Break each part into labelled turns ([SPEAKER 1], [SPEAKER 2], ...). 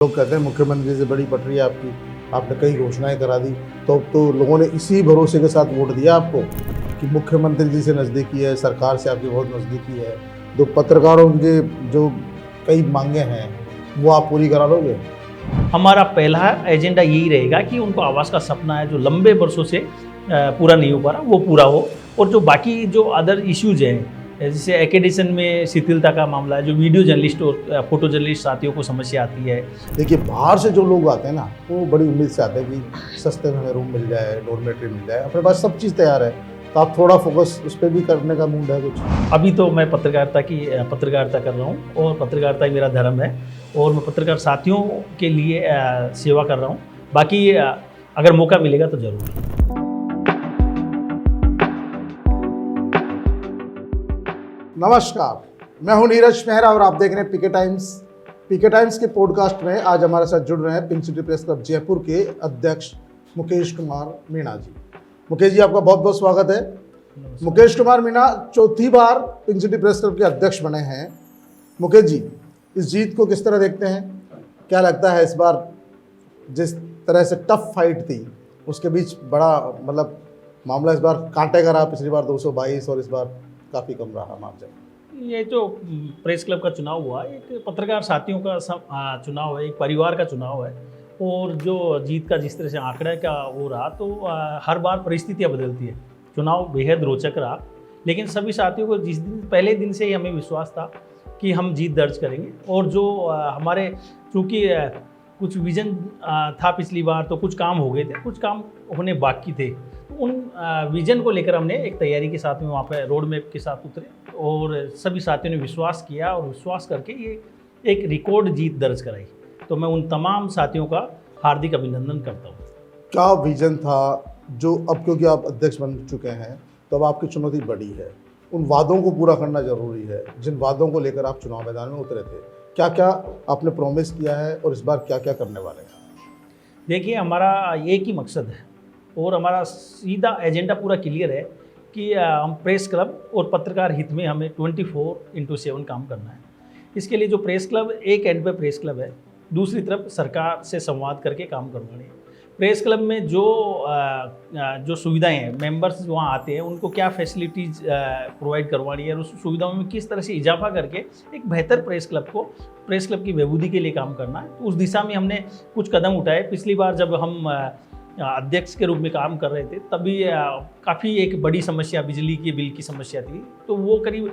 [SPEAKER 1] लोग कहते हैं मुख्यमंत्री से बड़ी पटरी है आपकी, आपने कई घोषणाएं करा दी, तो लोगों ने इसी भरोसे के साथ वोट दिया आपको कि मुख्यमंत्री जी से नज़दीकी है, सरकार से आपकी बहुत नज़दीकी है, तो पत्रकारों के जो कई मांगे हैं वो आप पूरी करा लोगे।
[SPEAKER 2] हमारा पहला एजेंडा यही रहेगा कि उनको आवास का सपना है जो लंबे वर्षों से पूरा नहीं हो पा रहा वो पूरा हो, और जो बाकी जो अदर इश्यूज हैं जैसे एकेडिशन में शिथिलता का मामला है, जो वीडियो जर्नलिस्ट और फोटो जर्नलिस्ट साथियों को समस्या आती है।
[SPEAKER 1] देखिए बाहर से जो लोग आते हैं ना वो बड़ी उम्मीद से आते हैं कि सस्ते में हमें रूम मिल जाए, डॉर्मेट्री मिल जाए, अपने पास सब चीज़ तैयार है, तो आप थोड़ा फोकस उस पर भी करने का मूड है कुछ।
[SPEAKER 2] अभी तो मैं पत्रकारिता कर रहा हूँ और पत्रकारिता ही मेरा धर्म है और मैं पत्रकार साथियों के लिए सेवा कर रहा हूँ। बाकी अगर मौका मिलेगा तो ज़रूर।
[SPEAKER 1] नमस्कार, मैं हूं नीरज मेहरा और आप देख रहे हैं पीके टाइम्स। पीके टाइम्स के पॉडकास्ट में आज हमारे साथ जुड़ रहे हैं pink city press club Jaipur के अध्यक्ष मुकेश कुमार मीणा जी। मुकेश जी, आपका बहुत बहुत स्वागत है। मुकेश कुमार मीणा चौथी बार पिंक सिटी प्रेस क्लब के अध्यक्ष बने हैं। मुकेश जी, इस जीत को किस तरह देखते हैं? क्या लगता है इस बार जिस तरह से टफ फाइट थी उसके बीच बड़ा मामला इस बार कांटे का रहा? पिछली बार 222 और इस बार काफ़ी कम रहा मार्जिन।
[SPEAKER 2] ये जो प्रेस क्लब का चुनाव हुआ, एक पत्रकार साथियों का चुनाव है, एक परिवार का चुनाव है, और जो जीत का जिस तरह से आंकड़ा का वो रहा, तो हर बार परिस्थितियाँ बदलती है। चुनाव बेहद रोचक रहा, लेकिन सभी साथियों को जिस दिन पहले दिन से ही हमें विश्वास था कि हम जीत दर्ज करेंगे। और जो हमारे चूँकि कुछ विजन था पिछली बार, तो कुछ काम हो गए थे, कुछ काम होने बाकी थे, तो उन विजन को लेकर हमने एक तैयारी के साथ में वहाँ पे रोड मैप के साथ उतरे और सभी साथियों ने विश्वास किया और विश्वास करके ये एक रिकॉर्ड जीत दर्ज कराई। तो मैं उन तमाम साथियों का हार्दिक अभिनंदन करता हूँ।
[SPEAKER 1] क्या विजन था जो अब, क्योंकि आप अध्यक्ष बन चुके हैं तो अब आपकी चुनौती बड़ी है, उन वादों को पूरा करना जरूरी है जिन वादों को लेकर आप चुनाव मैदान में उतरे थे? क्या क्या आपने प्रॉमिस किया है और इस बार क्या क्या करने वाले हैं?
[SPEAKER 2] देखिए, हमारा एक ही मकसद है और हमारा सीधा एजेंडा पूरा क्लियर है कि हम प्रेस क्लब और पत्रकार हित में हमें 24/7 काम करना है। इसके लिए जो प्रेस क्लब, एक एंड पे प्रेस क्लब है, दूसरी तरफ सरकार से संवाद करके काम करवानी है। प्रेस क्लब में जो सुविधाएं हैं, मेंबर्स वहाँ आते हैं, उनको क्या फैसिलिटीज़ प्रोवाइड करवानी है और उस सुविधाओं में किस तरह से इजाफा करके एक बेहतर प्रेस क्लब की बेहूदी के लिए काम करना है। तो उस दिशा में हमने कुछ कदम उठाए। पिछली बार जब हम अध्यक्ष के रूप में काम कर रहे थे तभी काफ़ी एक बड़ी समस्या बिजली के बिल की समस्या थी, तो वो करीब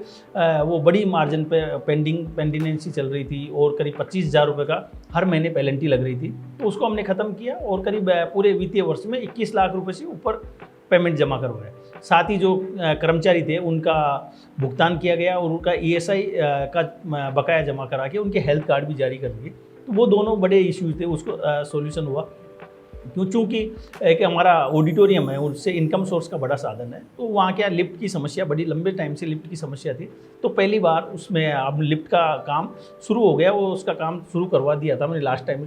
[SPEAKER 2] वो बड़ी मार्जिन पे पेंडिनेंसी चल रही थी और करीब 25,000 रुपये का हर महीने पेनल्टी लग रही थी। तो उसको हमने ख़त्म किया और करीब पूरे वित्तीय वर्ष में 21 लाख रुपये से ऊपर पेमेंट जमा करवाया। साथ ही जो कर्मचारी थे उनका भुगतान किया गया और उनका ESI का बकाया जमा करा के उनके हेल्थ कार्ड भी जारी कर दिए। तो वो दोनों बड़े इश्यूज थे, उसको सॉल्यूशन हुआ। चूँकि एक हमारा ऑडिटोरियम है, उससे इनकम सोर्स का बड़ा साधन है, तो वहाँ क्या लिफ्ट की समस्या, बड़ी लंबे टाइम से लिफ्ट की समस्या थी। तो पहली बार उसमें अब लिफ्ट का काम शुरू हो गया, वो उसका काम शुरू करवा दिया था मैंने लास्ट टाइम।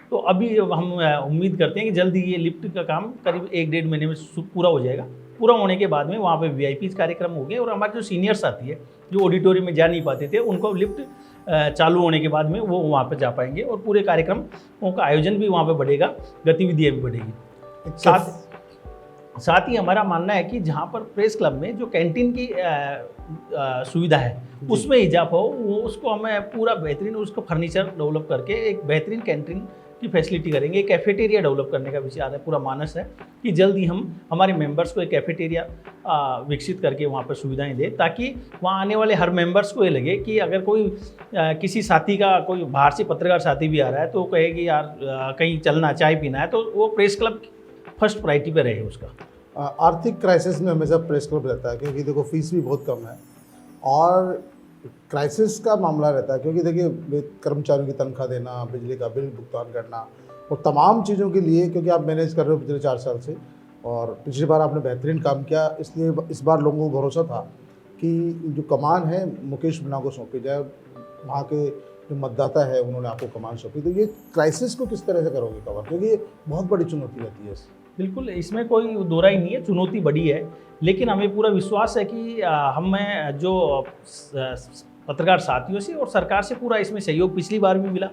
[SPEAKER 2] तो अभी हम उम्मीद करते हैं कि जल्दी ये लिफ्ट का काम करीब 1-1.5 महीने में पूरा हो जाएगा। पूरा होने के बाद में वहाँ पे VIP कार्यक्रम हो गए और हमारे जो सीनियर साथी है जो ऑडिटोरियम में जा नहीं पाते थे, उनको लिफ्ट चालू होने के बाद में वो वहाँ पे जा पाएंगे और पूरे कार्यक्रमों का आयोजन भी वहाँ पे बढ़ेगा, गतिविधियाँ भी बढ़ेगी। साथ ही हमारा मानना है कि जहाँ पर प्रेस क्लब में जो कैंटीन की सुविधा है उसमें इजाफा हो, वो उसको हमें पूरा बेहतरीन उसको फर्नीचर डेवलप करके एक बेहतरीन कैंटीन की फैसिलिटी करेंगे। कैफेटेरिया डेवलप करने का विचार है, पूरा मानस है कि जल्द ही हम हमारे मेंबर्स को एक कैफेटेरिया विकसित करके वहाँ पर सुविधाएं दें, ताकि वहाँ आने वाले हर मेंबर्स को ये लगे कि अगर कोई किसी साथी का, कोई बाहर से पत्रकार साथी भी आ रहा है तो कहे कि यार कहीं चलना, चाय पीना है, तो वो प्रेस क्लब फर्स्ट प्रायोरिटी पे रहे उसका।
[SPEAKER 1] आर्थिक क्राइसिस में हमेशा प्रेस क्लब रहता है, क्योंकि देखो फीस भी बहुत कम है और क्राइसिस का मामला रहता है, क्योंकि देखिए कर्मचारियों की तनख्वाह देना, बिजली का बिल भुगतान करना और तमाम चीज़ों के लिए, क्योंकि आप मैनेज कर रहे हो पिछले 4 साल से और पिछली बार आपने बेहतरीन काम किया, इसलिए इस बार लोगों को भरोसा था कि जो कमान है मुकेश मीणा को सौंपी जाए। वहाँ के जो मतदाता है उन्होंने आपको कमान सौंपी, तो ये क्राइसिस को किस तरह से करोगे कवर, क्योंकि ये बहुत बड़ी चुनौती रहती है।
[SPEAKER 2] बिल्कुल, इसमें कोई दो राय नहीं है, चुनौती बड़ी है, लेकिन हमें पूरा विश्वास है कि हमें जो पत्रकार साथियों से और सरकार से पूरा इसमें सहयोग पिछली बार भी मिला,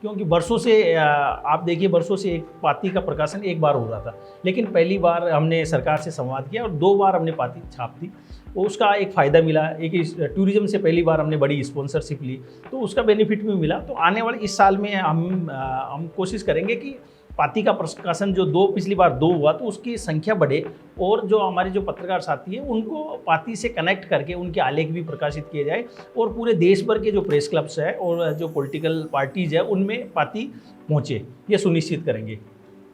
[SPEAKER 2] क्योंकि वर्षों से आप देखिए वर्षों से एक पाती का प्रकाशन एक बार हो रहा था, लेकिन पहली बार हमने सरकार से संवाद किया और 2 बार हमने पाती छाप दी। वो उसका एक फ़ायदा मिला, एक इस टूरिज़्म से पहली बार हमने बड़ी स्पॉन्सरशिप ली, तो उसका बेनिफिट भी मिला। तो आने वाले इस साल में हम कोशिश करेंगे कि पाती का प्रकाशन जो पिछली बार 2 हुआ तो उसकी संख्या बढ़े, और जो हमारे जो पत्रकार साथी हैं उनको पाती से कनेक्ट करके उनके आलेख भी प्रकाशित किए जाए, और पूरे देश भर के जो प्रेस क्लब्स है और जो पॉलिटिकल पार्टीज़ है उनमें पाती पहुँचे, ये सुनिश्चित करेंगे।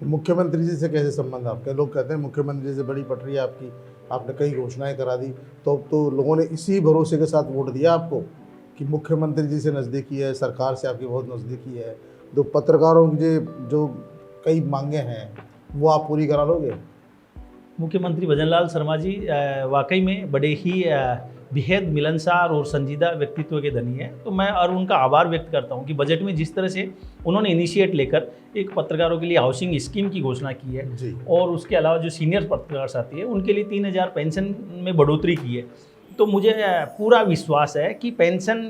[SPEAKER 1] मुख्यमंत्री जी से कैसे संबंध आपके? लोग कहते हैं मुख्यमंत्री जी से बड़ी पटरी है आपकी, आपने कई घोषणाएं करा दी, तो लोगों ने इसी भरोसे के साथ वोट दिया आपको कि मुख्यमंत्री जी से नज़दीकी है, सरकार से आपकी बहुत नज़दीकी है, तो पत्रकारों की जो कई मांगे हैं वो आप पूरी करा लोगे?
[SPEAKER 2] मुख्यमंत्री भजनलाल शर्मा जी वाकई में बड़े ही बेहद मिलनसार और संजीदा व्यक्तित्व के धनी हैं। तो मैं और उनका आभार व्यक्त करता हूं कि बजट में जिस तरह से उन्होंने इनिशिएट लेकर एक पत्रकारों के लिए हाउसिंग स्कीम की घोषणा की है
[SPEAKER 1] जी।
[SPEAKER 2] और उसके अलावा जो सीनियर पत्रकार साथी है उनके लिए 3000 पेंशन में बढ़ोतरी की है। तो मुझे पूरा विश्वास है कि पेंशन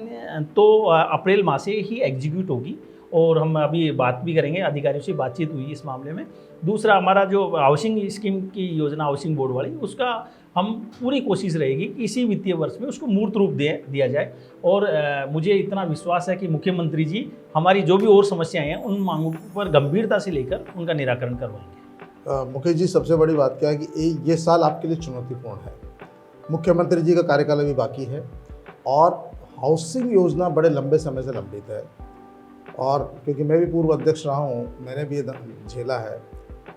[SPEAKER 2] तो अप्रैल माह से ही एग्जीक्यूट होगी, और हम अभी बात भी करेंगे, अधिकारियों से बातचीत हुई इस मामले में। दूसरा, हमारा जो हाउसिंग स्कीम की योजना हाउसिंग बोर्ड वाली, उसका हम पूरी कोशिश रहेगी कि इसी वित्तीय वर्ष में उसको मूर्त रूप दिया जाए। और मुझे इतना विश्वास है कि मुख्यमंत्री जी हमारी जो भी और समस्याएं हैं उन मांगों पर गंभीरता से लेकर उनका निराकरण करवाएंगे।
[SPEAKER 1] मुकेश जी, सबसे बड़ी बात क्या है कि ये साल आपके लिए चुनौतीपूर्ण है। मुख्यमंत्री जी का कार्यकाल अभी बाकी है और हाउसिंग योजना बड़े लंबे समय से लंबित है, और क्योंकि मैं भी पूर्व अध्यक्ष रहा हूँ, मैंने भी ये झेला है,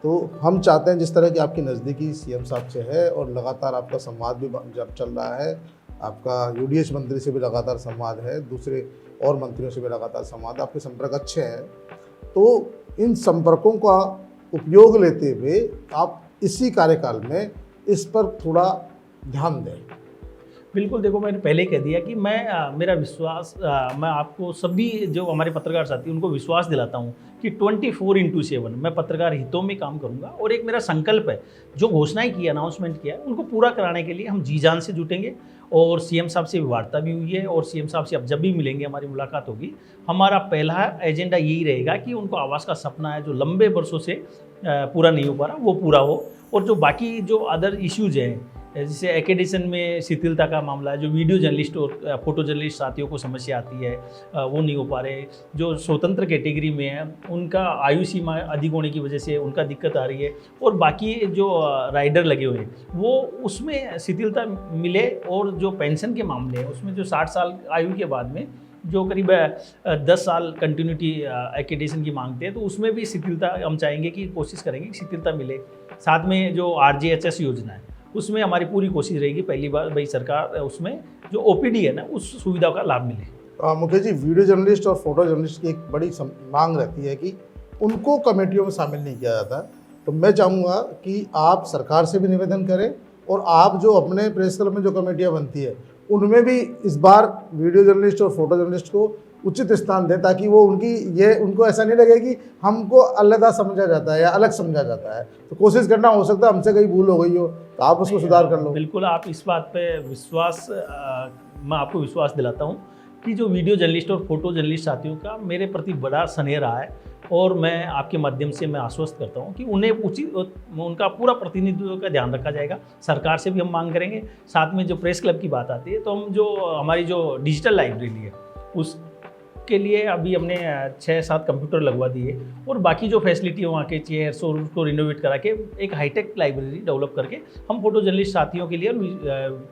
[SPEAKER 1] तो हम चाहते हैं जिस तरह की आपकी नज़दीकी सीएम साहब से है और लगातार आपका संवाद भी जब चल रहा है, आपका यूडीएच मंत्री से भी लगातार संवाद है, दूसरे और मंत्रियों से भी लगातार संवाद, आपके संपर्क अच्छे हैं, तो इन संपर्कों का उपयोग लेते हुए आप इसी कार्यकाल में इस पर थोड़ा ध्यान दें।
[SPEAKER 2] बिल्कुल, देखो मैंने पहले कह दिया कि मेरा विश्वास, मैं आपको सभी जो हमारे पत्रकार साथी उनको विश्वास दिलाता हूं कि 24/7 मैं पत्रकार हितों में काम करूंगा। और एक मेरा संकल्प है, जो घोषणाएं की, अनाउंसमेंट किया, उनको पूरा कराने के लिए हम जी जान से जुटेंगे। और सीएम साहब से वार्ता भी हुई है, और सीएम साहब से अब जब भी मिलेंगे, हमारी मुलाकात होगी, हमारा पहला एजेंडा यही रहेगा कि उनको आवास का सपना है जो लंबे वर्षों से पूरा नहीं हो पा रहा, वो पूरा हो। और जो बाकी जो अदर इश्यूज हैं, जैसे एक्रेडिटेशन में शिथिलता का मामला है, जो वीडियो जर्नलिस्ट और फोटो जर्नलिस्ट साथियों को समस्या आती है, वो नहीं हो पा रहे, जो स्वतंत्र कैटेगरी में है उनका आयु सीमा अधिक होने की वजह से उनका दिक्कत आ रही है, और बाकी जो राइडर लगे हुए हैं वो उसमें शिथिलता मिले। और जो पेंशन के मामले हैं उसमें जो 60 साल आयु के बाद में जो करीब 10 साल कंटिन्यूटी एक्रेडिटेशन की मांगते हैं, तो उसमें भी शिथिलता हम चाहेंगे कि कोशिश करेंगे कि शिथिलता मिले। साथ में जो RJHS योजना है उसमें हमारी पूरी कोशिश रहेगी, पहली बार भाई सरकार उसमें जो OPD है ना उस सुविधा का लाभ मिले।
[SPEAKER 1] मुकेश जी, वीडियो जर्नलिस्ट और फोटो जर्नलिस्ट की एक बड़ी मांग रहती है कि उनको कमेटियों में शामिल नहीं किया जाता, तो मैं चाहूँगा कि आप सरकार से भी निवेदन करें और आप जो अपने प्रेस क्लब में जो कमेटियाँ बनती है उनमें भी इस बार वीडियो जर्नलिस्ट और फोटो जर्नलिस्ट को उचित स्थान दें, ताकि वो उनको ऐसा नहीं लगे कि हमको अलग समझा जाता है या अलग समझा जाता है। तो कोशिश करना, हो सकता है हमसे कहीं भूल हो गई हो तो आप उसको सुधार कर लो।
[SPEAKER 2] बिल्कुल, आप इस बात पे विश्वास, मैं आपको विश्वास दिलाता हूँ कि जो वीडियो जर्नलिस्ट और फोटो जर्नलिस्ट साथियों का मेरे प्रति बड़ा स्नेह रहा है, और मैं आपके माध्यम से मैं आश्वस्त करता हूँ कि उन्हें उनका पूरा प्रतिनिधित्व का ध्यान रखा जाएगा। सरकार से भी हम मांग करेंगे। साथ में जो प्रेस क्लब की बात आती है, तो हम जो हमारी जो डिजिटल लाइब्रेरी है उसके लिए अभी हमने 6-7 कंप्यूटर लगवा दिए, और बाकी जो फैसिलिटी है वहाँ के चेयर्स और उसको रिनोवेट करा के एक हाईटेक लाइब्रेरी डेवलप करके हम फोटो जर्नलिस्ट साथियों के लिए और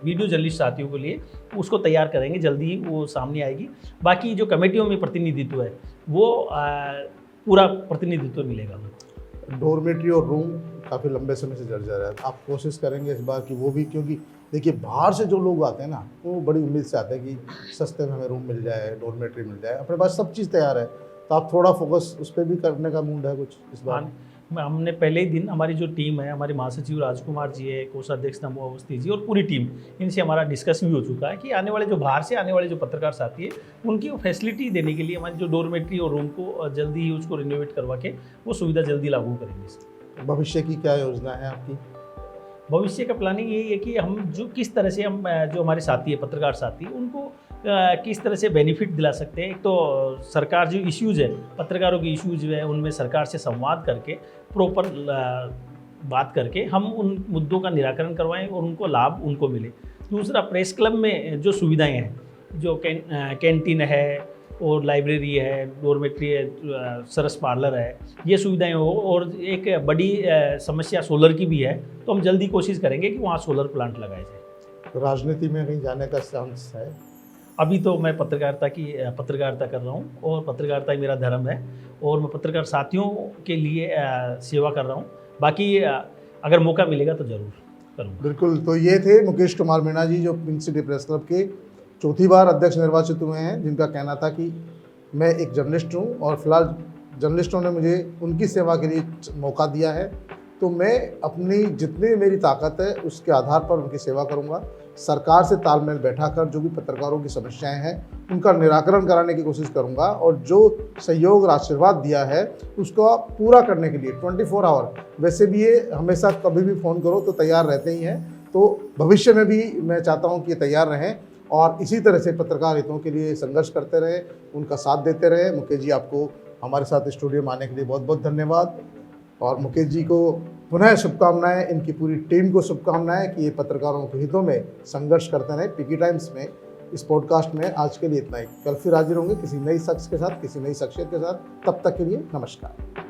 [SPEAKER 2] वीडियो जर्नलिस्ट साथियों के लिए उसको तैयार करेंगे। जल्दी ही वो सामने आएगी। बाकी जो कमेटियों में प्रतिनिधित्व है वो पूरा प्रतिनिधित्व मिलेगा।
[SPEAKER 1] डोरमेट्री और रूम काफ़ी लंबे समय से जर्जर है, आप कोशिश करेंगे इस बार कि वो भी, क्योंकि देखिए बाहर से जो लोग आते हैं ना वो बड़ी उम्मीद से आते हैं कि सस्ते में हमें रूम मिल जाए, डोरमेट्री मिल जाए, अपने पास सब चीज़ तैयार है, तो आप थोड़ा फोकस उस पर भी करने का मूड है कुछ इस बार?
[SPEAKER 2] हमने पहले ही दिन हमारी जो टीम है, हमारे महासचिव राजकुमार जी है, कोषाध्यक्ष नमो अवस्थी जी और पूरी टीम, इनसे हमारा डिस्कस भी हो चुका है कि आने वाले जो बाहर से आने वाले जो पत्रकार साथी है उनकी फैसिलिटी देने के लिए हमारी जो डोरमेट्री और रूम को जल्दी ही उसको रिनोवेट करवा के वो सुविधा जल्दी लागू करेंगे।
[SPEAKER 1] भविष्य की क्या योजना है आपकी?
[SPEAKER 2] भविष्य का प्लानिंग यही है कि हम जो किस तरह से हम जो हमारे साथी है, पत्रकार साथी, उनको किस तरह से बेनिफिट दिला सकते हैं। एक तो सरकार जो इश्यूज़ है, पत्रकारों की इश्यूज़ है, उनमें सरकार से संवाद करके प्रॉपर बात करके हम उन मुद्दों का निराकरण करवाएं और उनको लाभ उनको मिले। दूसरा, प्रेस क्लब में जो सुविधाएं हैं, जो कैंटीन है और लाइब्रेरी है, डोरमेट्री है, सरस पार्लर है, ये सुविधाएं हो। और एक बड़ी समस्या सोलर की भी है, तो हम जल्दी कोशिश करेंगे कि वहाँ सोलर प्लांट लगाए जाए।
[SPEAKER 1] राजनीति में कहीं जाने का चांस है?
[SPEAKER 2] अभी तो मैं पत्रकारिता कर रहा हूँ और पत्रकारिता ही मेरा धर्म है और मैं पत्रकार साथियों के लिए सेवा कर रहा हूँ। बाकी अगर मौका मिलेगा तो ज़रूर करूँगा।
[SPEAKER 1] बिल्कुल। तो ये थे मुकेश कुमार मीणा जी, जो पिंक सिटी प्रेस क्लब के चौथी बार अध्यक्ष निर्वाचित हुए हैं, जिनका कहना था कि मैं एक जर्नलिस्ट हूँ और फिलहाल जर्नलिस्टों ने मुझे उनकी सेवा के लिए मौका दिया है, तो मैं अपनी जितनी मेरी ताकत है उसके आधार पर उनकी सेवा करूँगा। सरकार से तालमेल बैठाकर जो भी पत्रकारों की समस्याएं हैं उनका निराकरण कराने की कोशिश करूंगा और जो सहयोग और आशीर्वाद दिया है उसको पूरा करने के लिए 24 आवर, वैसे भी ये हमेशा कभी भी फ़ोन करो तो तैयार रहते ही हैं, तो भविष्य में भी मैं चाहता हूं कि ये तैयार रहें और इसी तरह से पत्रकार हितों के लिए संघर्ष करते रहें, उनका साथ देते रहें। मुकेश जी, आपको हमारे साथ स्टूडियो में आने के लिए बहुत बहुत धन्यवाद और मुकेश जी को पुनः शुभकामनाएं, इनकी पूरी टीम को शुभकामनाएं कि ये पत्रकारों के हितों में संघर्ष करते रहें। पीके टाइम्स में इस पॉडकास्ट में आज के लिए इतना ही। कल फिर हाजिर होंगे किसी नई शख्स के साथ, किसी नई शख्सियत के साथ। तब तक के लिए नमस्कार।